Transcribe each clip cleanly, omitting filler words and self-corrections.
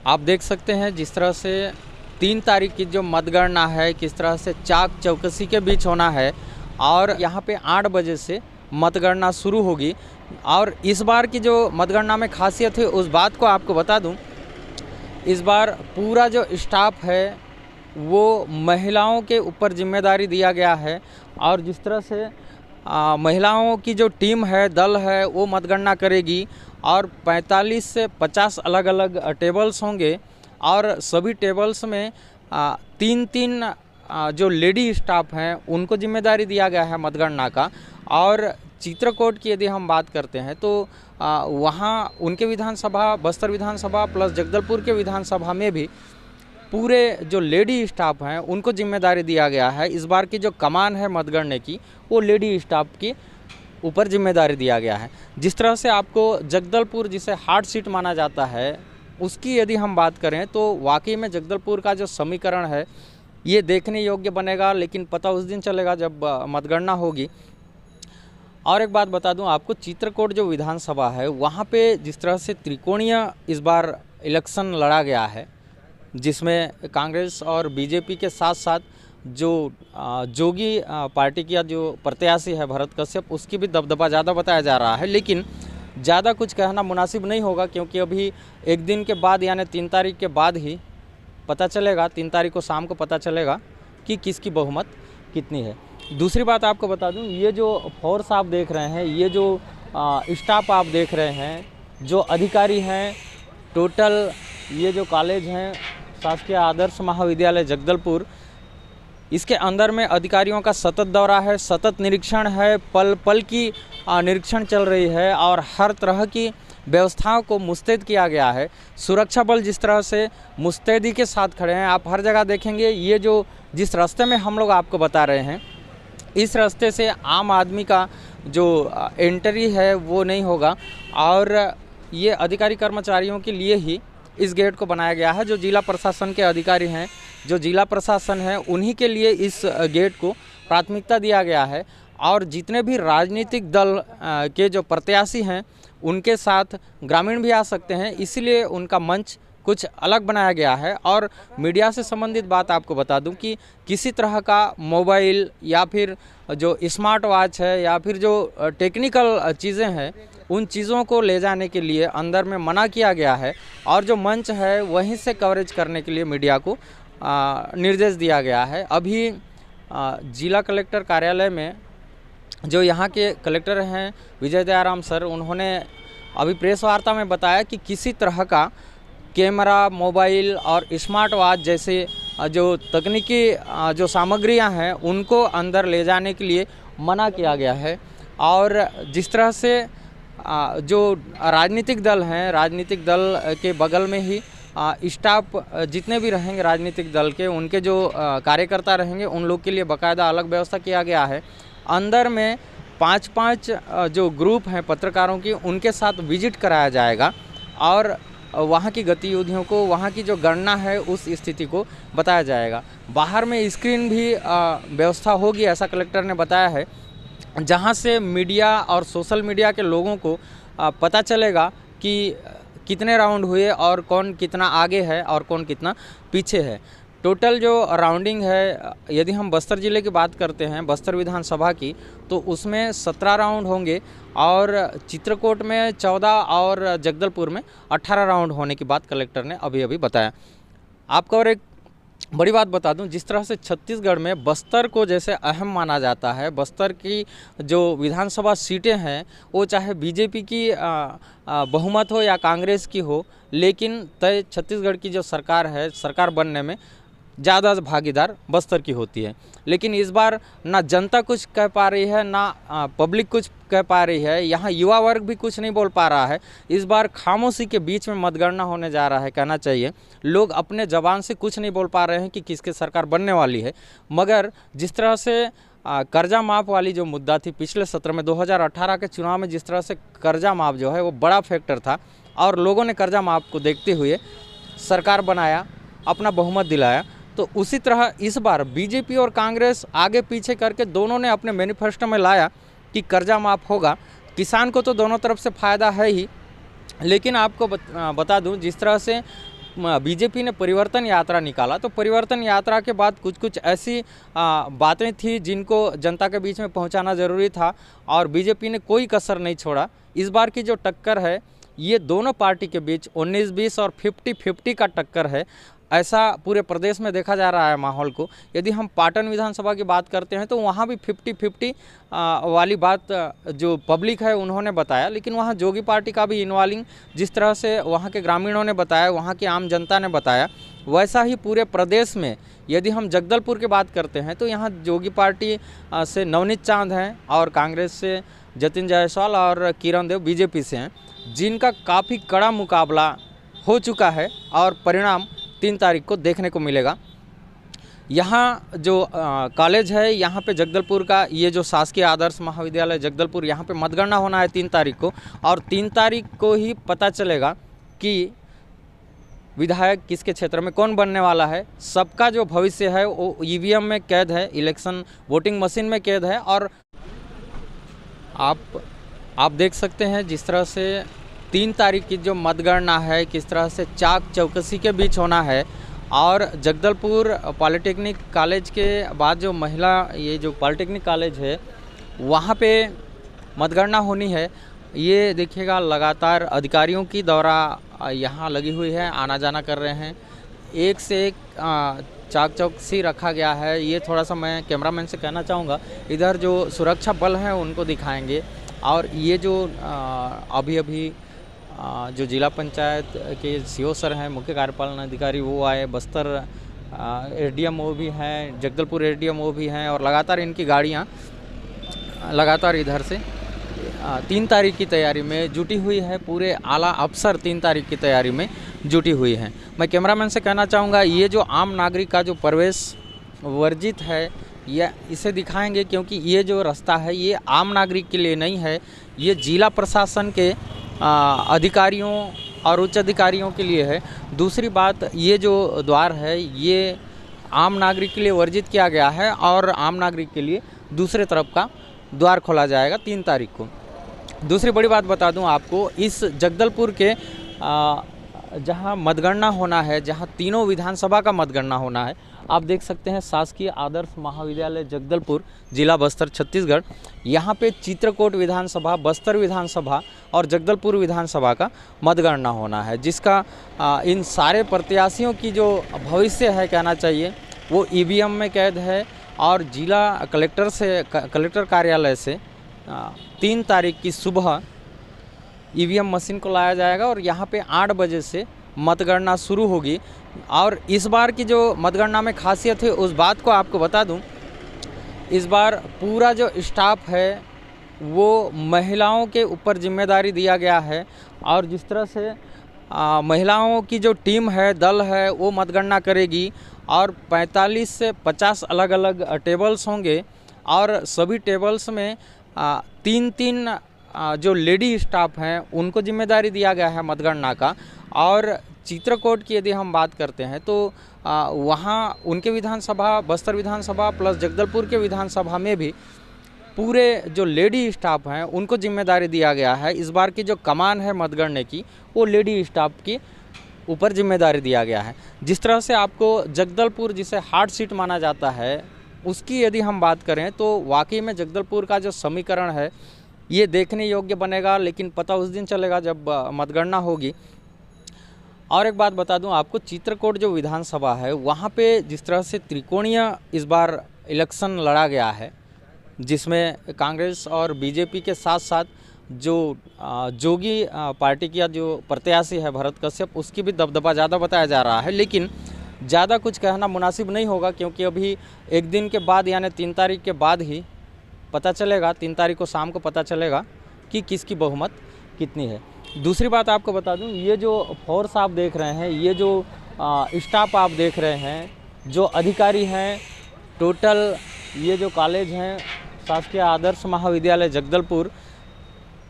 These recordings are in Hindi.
आप देख सकते हैं जिस तरह से 3 तारीख की जो मतगणना है किस तरह से चाक चौकसी के बीच होना है और यहाँ पे 8 बजे से मतगणना शुरू होगी। और इस बार की जो मतगणना में खासियत है उस बात को आपको बता दूं, इस बार पूरा जो स्टाफ है वो महिलाओं के ऊपर जिम्मेदारी दिया गया है। और जिस तरह से महिलाओं की जो टीम है, दल है, वो मतगणना करेगी और 45 से 50 अलग अलग टेबल्स होंगे और सभी टेबल्स में 3-3 जो लेडी स्टाफ हैं उनको जिम्मेदारी दिया गया है मतगणना का। और चित्रकूट की यदि हम बात करते हैं तो वहाँ उनके विधानसभा, बस्तर विधानसभा प्लस जगदलपुर के विधानसभा में भी पूरे जो लेडी स्टाफ हैं उनको जिम्मेदारी दिया गया है। इस बार की जो कमान है मतगणना की वो लेडी स्टाफ की ऊपर जिम्मेदारी दिया गया है। जिस तरह से आपको जगदलपुर जिसे हार्ड सीट माना जाता है उसकी यदि हम बात करें तो वाकई में जगदलपुर का जो समीकरण है ये देखने योग्य बनेगा, लेकिन पता उस दिन चलेगा जब मतगणना होगी। और एक बात बता दूं आपको, चित्रकूट जो विधानसभा है वहाँ पे जिस तरह से त्रिकोणीय इस बार इलेक्शन लड़ा गया है, जिसमें कांग्रेस और बीजेपी के साथ साथ जो जोगी पार्टी का जो प्रत्याशी है भरत कश्यप, उसकी भी दबदबा ज़्यादा बताया जा रहा है। लेकिन ज़्यादा कुछ कहना मुनासिब नहीं होगा क्योंकि अभी एक दिन के बाद यानी 3 तारीख के बाद ही पता चलेगा, 3 तारीख को शाम को पता चलेगा कि किसकी बहुमत कितनी है। दूसरी बात आपको बता दूं, ये जो फोर्स आप देख रहे हैं, ये जो स्टाफ आप देख रहे हैं, जो अधिकारी हैं, टोटल ये जो कॉलेज हैं शासकीय आदर्श महाविद्यालय जगदलपुर, इसके अंदर में अधिकारियों का सतत दौरा है, सतत निरीक्षण है, पल पल की निरीक्षण चल रही है और हर तरह की व्यवस्थाओं को मुस्तैद किया गया है। सुरक्षा बल जिस तरह से मुस्तैदी के साथ खड़े हैं, आप हर जगह देखेंगे। ये जो जिस रास्ते में हम लोग आपको बता रहे हैं, इस रास्ते से आम आदमी का जो एंट्री है वो नहीं होगा और ये अधिकारी कर्मचारियों के लिए ही इस गेट को बनाया गया है। जो जिला प्रशासन के अधिकारी हैं, जो जिला प्रशासन है, उन्हीं के लिए इस गेट को प्राथमिकता दिया गया है। और जितने भी राजनीतिक दल के जो प्रत्याशी हैं उनके साथ ग्रामीण भी आ सकते हैं, इसलिए उनका मंच कुछ अलग बनाया गया है। और मीडिया से संबंधित बात आपको बता दूं कि किसी तरह का मोबाइल या फिर जो स्मार्ट वॉच है या फिर जो टेक्निकल चीज़ें हैं उन चीज़ों को ले जाने के लिए अंदर में मना किया गया है। और जो मंच है वहीं से कवरेज करने के लिए मीडिया को निर्देश दिया गया है। अभी जिला कलेक्टर कार्यालय में जो यहाँ के कलेक्टर हैं विजय दयाराम सर, उन्होंने अभी प्रेस वार्ता में बताया कि किसी तरह का कैमरा, मोबाइल और स्मार्ट वॉच जैसे जो तकनीकी जो सामग्रियां हैं उनको अंदर ले जाने के लिए मना किया गया है। और जिस तरह से जो राजनीतिक दल हैं, राजनीतिक दल के बगल में ही स्टाफ जितने भी रहेंगे राजनीतिक दल के, उनके जो कार्यकर्ता रहेंगे उन लोग के लिए बाकायदा अलग व्यवस्था किया गया है। अंदर में 5-5 जो ग्रुप हैं पत्रकारों की, उनके साथ विजिट कराया जाएगा और वहाँ की गतिविधियों को, वहाँ की जो गणना है उस स्थिति को बताया जाएगा। बाहर में स्क्रीन भी व्यवस्था होगी, ऐसा कलेक्टर ने बताया है, जहाँ से मीडिया और सोशल मीडिया के लोगों को पता चलेगा कि कितने राउंड हुए और कौन कितना आगे है और कौन कितना पीछे है। टोटल जो राउंडिंग है, यदि हम बस्तर ज़िले की बात करते हैं, बस्तर विधानसभा की, तो उसमें 17 राउंड होंगे और चित्रकूट में 14 और जगदलपुर में 18 राउंड होने की बात कलेक्टर ने अभी अभी बताया। आपको और एक बड़ी बात बता दूं, जिस तरह से छत्तीसगढ़ में बस्तर को जैसे अहम माना जाता है, बस्तर की जो विधानसभा सीटें हैं वो चाहे बीजेपी की बहुमत हो या कांग्रेस की हो, लेकिन तय छत्तीसगढ़ की जो सरकार है, सरकार बनने में ज़्यादा भागीदार बस्तर की होती है। लेकिन इस बार ना जनता कुछ कह पा रही है, ना पब्लिक कुछ कह पा रही है, यहाँ युवा वर्ग भी कुछ नहीं बोल पा रहा है। इस बार खामोशी के बीच में मतगणना होने जा रहा है, कहना चाहिए। लोग अपने ज़बान से कुछ नहीं बोल पा रहे हैं कि किसकी सरकार बनने वाली है। मगर जिस तरह से कर्जा माफ़ वाली जो मुद्दा थी पिछले सत्र में 2018 के चुनाव में, जिस तरह से कर्जा माफ़ जो है वो बड़ा फैक्टर था और लोगों ने कर्जा माफ़ को देखते हुए सरकार बनाया, अपना बहुमत दिलाया, तो उसी तरह इस बार बीजेपी और कांग्रेस आगे पीछे करके दोनों ने अपने मैनिफेस्टो में लाया कि कर्जा माफ़ होगा। किसान को तो दोनों तरफ से फ़ायदा है ही, लेकिन आपको बता दूं, जिस तरह से बीजेपी ने परिवर्तन यात्रा निकाला, तो परिवर्तन यात्रा के बाद कुछ कुछ ऐसी बातें थी जिनको जनता के बीच में पहुंचाना ज़रूरी था और बीजेपी ने कोई कसर नहीं छोड़ा। इस बार की जो टक्कर है ये दोनों पार्टी के बीच 19-20 और 50-50 का टक्कर है, ऐसा पूरे प्रदेश में देखा जा रहा है माहौल को। यदि हम पाटन विधानसभा की बात करते हैं तो वहाँ भी 50-50 वाली बात जो पब्लिक है उन्होंने बताया, लेकिन वहाँ जोगी पार्टी का भी इन्वॉल्विंग जिस तरह से वहाँ के ग्रामीणों ने बताया, वहाँ की आम जनता ने बताया, वैसा ही पूरे प्रदेश में यदि हम जगदलपुर की बात करते हैं तो यहाँ जोगी पार्टी से नवनीत चांद हैं और कांग्रेस से जतिन जायसवाल और किरण देव बीजेपी से हैं, जिनका काफ़ी कड़ा मुकाबला हो चुका है और परिणाम 3 तारीख को देखने को मिलेगा। यहाँ जो कॉलेज है, यहाँ पे जगदलपुर का ये जो शासकीय आदर्श महाविद्यालय जगदलपुर, यहाँ पे मतगणना होना है 3 तारीख को और 3 तारीख को ही पता चलेगा कि विधायक किसके क्षेत्र में कौन बनने वाला है। सबका जो भविष्य है वो ईवीएम में कैद है, इलेक्शन वोटिंग मशीन में कैद है। और आप देख सकते हैं जिस तरह से 3 तारीख की जो मतगणना है किस तरह से चाक चौकसी के बीच होना है और जगदलपुर पॉलिटेक्निक कॉलेज के बाद जो महिला ये जो पॉलिटेक्निक कॉलेज है वहाँ पे मतगणना होनी है। ये देखिएगा लगातार अधिकारियों की दौरा यहाँ लगी हुई है, आना जाना कर रहे हैं, एक से एक चाक चौकसी रखा गया है। ये थोड़ा सा मैं कैमरामैन से कहना चाहूँगा, इधर जो सुरक्षा बल हैं उनको दिखाएंगे। और ये जो अभी जो जिला पंचायत के सीओ सर हैं, मुख्य कार्यपालन अधिकारी, वो आए, बस्तर एसडीएम वो भी हैं, जगदलपुर एसडीएम वो भी हैं और लगातार इनकी गाड़ियाँ लगातार इधर से 3 तारीख की तैयारी में जुटी हुई है। पूरे आला अफसर 3 तारीख की तैयारी में जुटी हुई हैं। मैं कैमरामैन से कहना चाहूँगा ये जो आम नागरिक का जो प्रवेश वर्जित है ये इसे दिखाएंगे, क्योंकि ये जो रास्ता है ये आम नागरिक के लिए नहीं है, ये जिला प्रशासन के अधिकारियों और उच्च अधिकारियों के लिए है। दूसरी बात, ये जो द्वार है ये आम नागरिक के लिए वर्जित किया गया है और आम नागरिक के लिए दूसरे तरफ का द्वार खोला जाएगा 3 तारीख को। दूसरी बड़ी बात बता दूं आपको, इस जगदलपुर के जहां मतगणना होना है, जहां तीनों विधानसभा का मतगणना होना है, आप देख सकते हैं शासकीय आदर्श महाविद्यालय जगदलपुर, जिला बस्तर, छत्तीसगढ़। यहाँ पे चित्रकूट विधानसभा, बस्तर विधानसभा और जगदलपुर विधानसभा का मतगणना होना है, जिसका इन सारे प्रत्याशियों की जो भविष्य है कहना चाहिए वो ईवीएम में कैद है। और जिला कलेक्टर कार्यालय से 3 तारीख की सुबह ईवीएम मशीन को लाया जाएगा और यहाँ पे 8 बजे से मतगणना शुरू होगी। और इस बार की जो मतगणना में खासियत है उस बात को आपको बता दूं, इस बार पूरा जो स्टाफ है वो महिलाओं के ऊपर जिम्मेदारी दिया गया है और जिस तरह से महिलाओं की जो टीम है, दल है, वो मतगणना करेगी और 45 से 50 अलग अलग टेबल्स होंगे और सभी टेबल्स में 3-3 जो लेडी स्टाफ हैं उनको जिम्मेदारी दिया गया है मतगणना का। और चित्रकूट की यदि हम बात करते हैं तो वहाँ उनके विधानसभा, बस्तर विधानसभा प्लस जगदलपुर के विधानसभा में भी पूरे जो लेडी स्टाफ हैं उनको जिम्मेदारी दिया गया है। इस बार की जो कमान है मतगणने की वो लेडी स्टाफ की ऊपर जिम्मेदारी दिया गया है। जिस तरह से आपको जगदलपुर जिसे हार्ड सीट माना जाता है उसकी यदि हम बात करें तो वाकई में जगदलपुर का जो समीकरण है ये देखने योग्य बनेगा, लेकिन पता उस दिन चलेगा जब मतगणना होगी। और एक बात बता दूं आपको, चित्रकूट जो विधानसभा है वहाँ पे जिस तरह से त्रिकोणीय इस बार इलेक्शन लड़ा गया है, जिसमें कांग्रेस और बीजेपी के साथ साथ जो जोगी पार्टी की जो प्रत्याशी है भरत कश्यप, उसकी भी दबदबा ज़्यादा बताया जा रहा है। लेकिन ज़्यादा कुछ कहना मुनासिब नहीं होगा, क्योंकि अभी एक दिन के बाद यानी 3 तारीख के बाद ही पता चलेगा, 3 तारीख को शाम को पता चलेगा कि किसकी बहुमत कितनी है। दूसरी बात आपको बता दूं, ये जो फोर्स आप देख रहे हैं, ये जो स्टाफ आप देख रहे हैं, जो अधिकारी हैं, टोटल ये जो कॉलेज हैं शासकीय आदर्श महाविद्यालय जगदलपुर,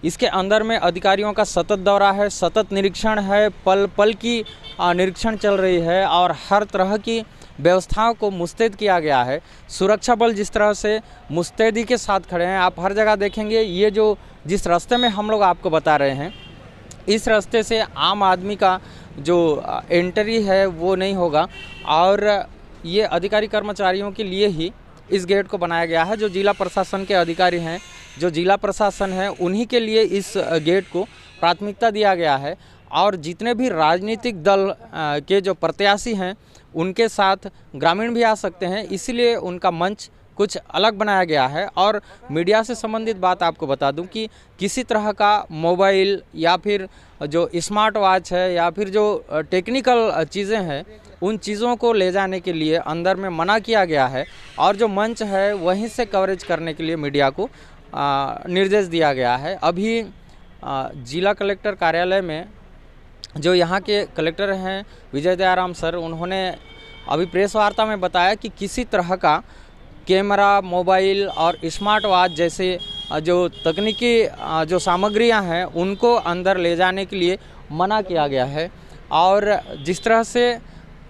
इसके अंदर में अधिकारियों का सतत दौरा है, सतत निरीक्षण है, पल पल की निरीक्षण चल रही है और हर तरह की व्यवस्थाओं को मुस्तैद किया गया है। सुरक्षा बल जिस तरह से मुस्तैदी के साथ खड़े हैं, आप हर जगह देखेंगे। ये जो जिस रास्ते में हम लोग आपको बता रहे हैं, इस रास्ते से आम आदमी का जो एंट्री है वो नहीं होगा और ये अधिकारी कर्मचारियों के लिए ही इस गेट को बनाया गया है। जो जिला प्रशासन के अधिकारी हैं, जो जिला प्रशासन है, उन्हीं के लिए इस गेट को प्राथमिकता दिया गया है और जितने भी राजनीतिक दल के जो प्रत्याशी हैं उनके साथ ग्रामीण भी आ सकते हैं, इसीलिए उनका मंच कुछ अलग बनाया गया है। और मीडिया से संबंधित बात आपको बता दूं कि किसी तरह का मोबाइल या फिर जो स्मार्ट वॉच है या फिर जो टेक्निकल चीज़ें हैं उन चीज़ों को ले जाने के लिए अंदर में मना किया गया है और जो मंच है वहीं से कवरेज करने के लिए मीडिया को निर्देश दिया गया है। अभी जिला कलेक्टर कार्यालय में जो यहाँ के कलेक्टर हैं विजय दयाराम सर, उन्होंने अभी प्रेस वार्ता में बताया कि किसी तरह का कैमरा, मोबाइल और स्मार्ट वॉच जैसे जो तकनीकी जो सामग्रियां हैं उनको अंदर ले जाने के लिए मना किया गया है। और जिस तरह से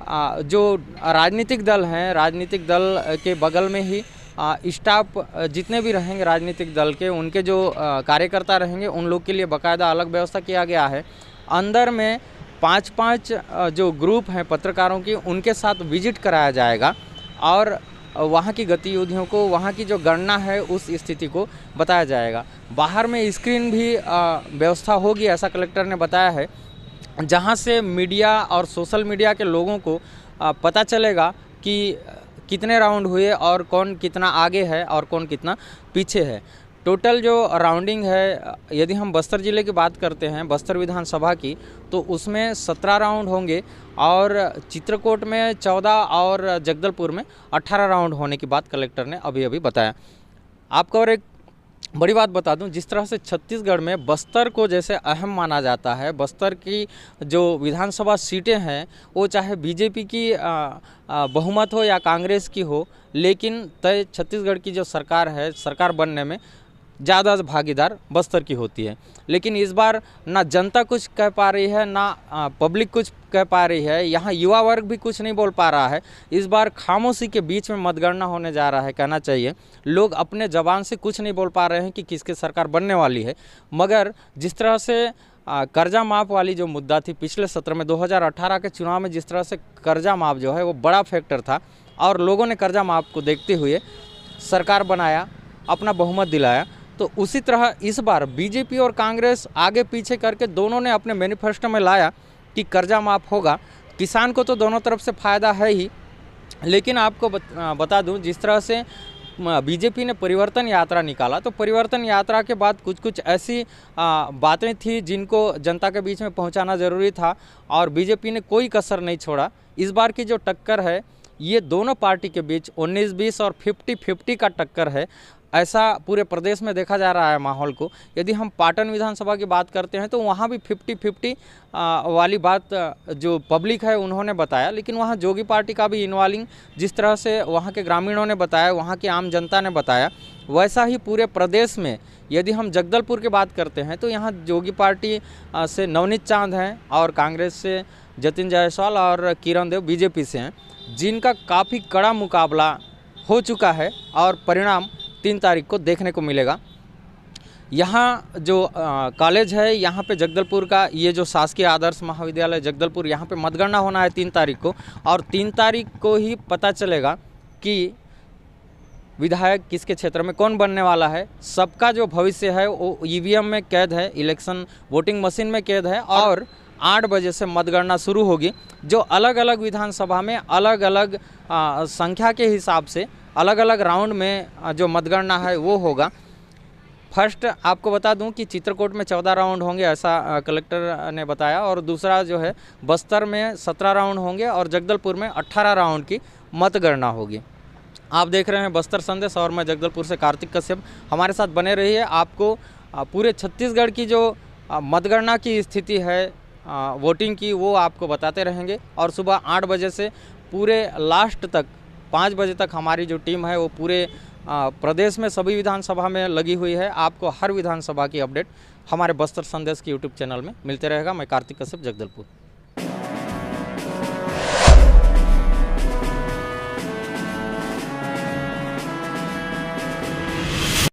जो राजनीतिक दल हैं, राजनीतिक दल के बगल में ही स्टाफ जितने भी रहेंगे राजनीतिक दल के, उनके जो कार्यकर्ता रहेंगे उन लोग के लिए बाकायदा अलग व्यवस्था किया गया है। अंदर में 5-5 जो ग्रुप हैं पत्रकारों की, उनके साथ विजिट कराया जाएगा और वहाँ की गतिविधियों को, वहाँ की जो गणना है उस स्थिति को बताया जाएगा। बाहर में स्क्रीन भी व्यवस्था होगी, ऐसा कलेक्टर ने बताया है, जहाँ से मीडिया और सोशल मीडिया के लोगों को पता चलेगा कि कितने राउंड हुए और कौन कितना आगे है और कौन कितना पीछे है। टोटल जो राउंडिंग है, यदि हम बस्तर ज़िले की बात करते हैं, बस्तर विधानसभा की, तो उसमें 17 राउंड होंगे और चित्रकूट में 14 और जगदलपुर में 18 राउंड होने की बात कलेक्टर ने अभी बताया। आपको और एक बड़ी बात बता दूं, जिस तरह से छत्तीसगढ़ में बस्तर को जैसे अहम माना जाता है, बस्तर की जो विधानसभा सीटें हैं वो चाहे बीजेपी की बहुमत हो या कांग्रेस की हो, लेकिन तय छत्तीसगढ़ की जो सरकार है, सरकार बनने में ज़्यादा भागीदार बस्तर की होती है। लेकिन इस बार ना जनता कुछ कह पा रही है, ना पब्लिक कुछ कह पा रही है, यहाँ युवा वर्ग भी कुछ नहीं बोल पा रहा है। इस बार खामोशी के बीच में मतगणना होने जा रहा है, कहना चाहिए। लोग अपने ज़बान से कुछ नहीं बोल पा रहे हैं कि किसकी सरकार बनने वाली है। मगर जिस तरह से कर्जा माफ़ वाली जो मुद्दा थी पिछले सत्र में, 2018 के चुनाव में जिस तरह से कर्जा माफ़ जो है वो बड़ा फैक्टर था और लोगों ने कर्जा माफ़ को देखते हुए सरकार बनाया, अपना बहुमत दिलाया, तो उसी तरह इस बार बीजेपी और कांग्रेस आगे पीछे करके दोनों ने अपने मैनिफेस्टो में लाया कि कर्जा माफ़ होगा। किसान को तो दोनों तरफ से फ़ायदा है ही, लेकिन आपको बता दूं, जिस तरह से बीजेपी ने परिवर्तन यात्रा निकाला, तो परिवर्तन यात्रा के बाद कुछ ऐसी बातें थी जिनको जनता के बीच में पहुंचाना ज़रूरी था और बीजेपी ने कोई कसर नहीं छोड़ा। इस बार की जो टक्कर है ये दोनों पार्टी के बीच 19-20 और 50-50 का टक्कर है, ऐसा पूरे प्रदेश में देखा जा रहा है माहौल को। यदि हम पाटन विधानसभा की बात करते हैं तो वहाँ भी 50-50 वाली बात जो पब्लिक है उन्होंने बताया, लेकिन वहाँ जोगी पार्टी का भी इन्वॉल्विंग जिस तरह से वहाँ के ग्रामीणों ने बताया, वहाँ की आम जनता ने बताया, वैसा ही पूरे प्रदेश में यदि हम जगदलपुर की बात करते हैं तो यहाँ जोगी पार्टी से नवनीत चांद हैं और कांग्रेस से जतिन जायसवाल और किरण देव बीजेपी से हैं, जिनका काफ़ी कड़ा मुकाबला हो चुका है और परिणाम 3 तारीख को देखने को मिलेगा। यहाँ जो कॉलेज है, यहाँ पे जगदलपुर का ये जो शासकीय आदर्श महाविद्यालय जगदलपुर, यहाँ पे मतगणना होना है 3 तारीख को और 3 तारीख को ही पता चलेगा कि विधायक किसके क्षेत्र में कौन बनने वाला है। सबका जो भविष्य है वो ईवीएम में कैद है, इलेक्शन वोटिंग मशीन में कैद है और 8 बजे से मतगणना शुरू होगी, जो अलग अलग विधानसभा में अलग अलग संख्या के हिसाब से अलग अलग राउंड में जो मतगणना है वो होगा। फर्स्ट आपको बता दूं कि चित्रकूट में 14 राउंड होंगे, ऐसा कलेक्टर ने बताया, और दूसरा जो है बस्तर में 17 राउंड होंगे और जगदलपुर में 18 राउंड की मतगणना होगी। आप देख रहे हैं बस्तर संदेश और मैं जगदलपुर से कार्तिक कश्यप। हमारे साथ बने रहिए, आपको पूरे छत्तीसगढ़ की जो मतगणना की स्थिति है वोटिंग की वो आपको बताते रहेंगे और सुबह 8 बजे से पूरे लास्ट तक 5 बजे तक हमारी जो टीम है वो पूरे प्रदेश में सभी विधानसभा में लगी हुई है। आपको हर विधानसभा की अपडेट हमारे बस्तर संदेश के यूट्यूब चैनल में मिलते रहेगा। मैं कार्तिक कश्यप, जगदलपुर।